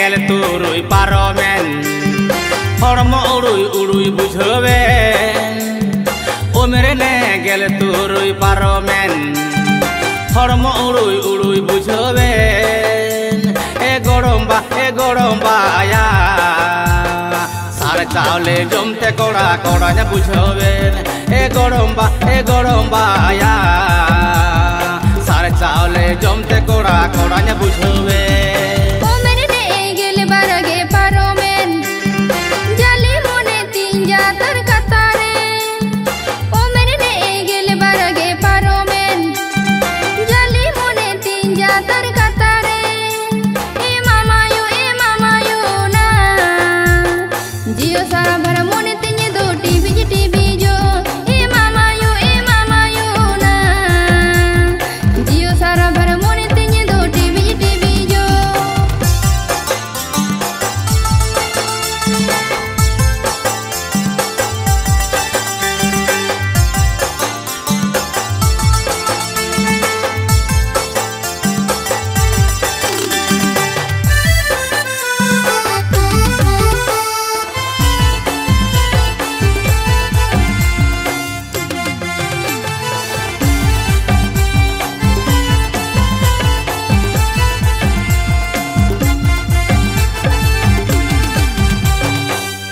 gel turuy paromen hormo uruy uruy bujhoben omere ne gel turuy paromen hormo uruy uruy bujhoben e goromba ya sar chaule jomte kora kora nya bujhoben e goromba ya sar chaule jomte kora kora nya bujhoben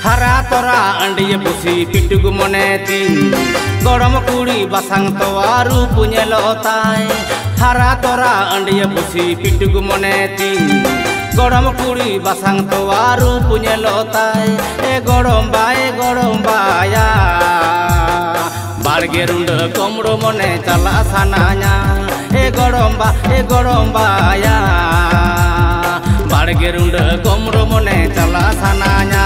hara tora andiye busi pitugu monetin gorom kuri basang towaru punya lotai hara tora andiye busi pitugu monetin gorom kuri basang towaru punya lotai e goromba ya barge runda komro mone chala sananya e goromba ya barge runda komro mone chala sananya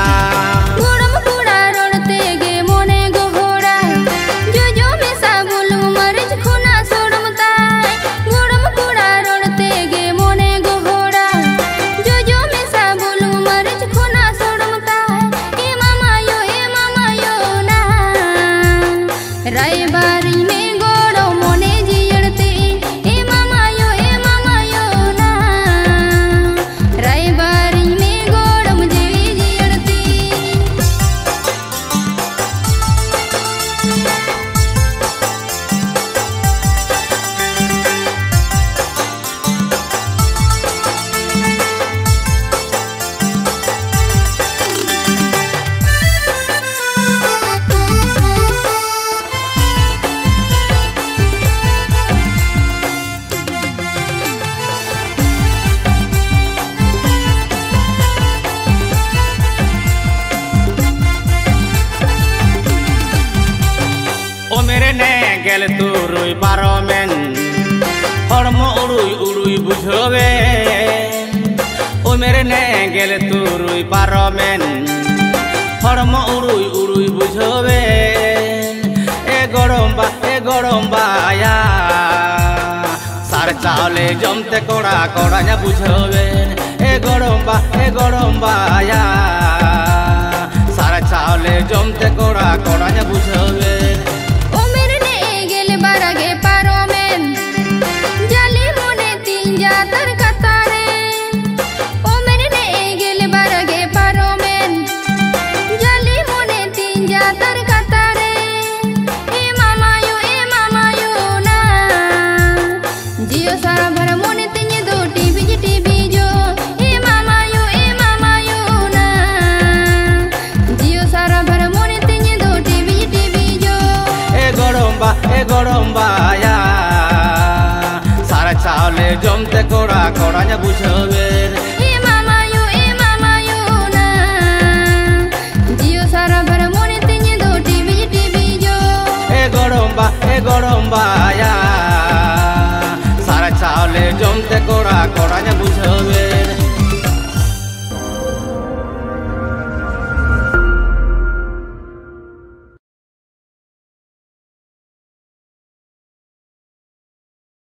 gel turuy paromen hormo uruy bujhoben omere ne gel turuy paromen hormo uruy bujhoben e goromba ya sar chaule jomte kora kora nya bujhoben e goromba ya sar chaule jomte kora kora nya bujhoben goromba ya sar chaule jomte kora kora nya bujhoben e mama yo na jio sara bhar mone tinye do tv jo e goromba ya sar chaule jomte kora kora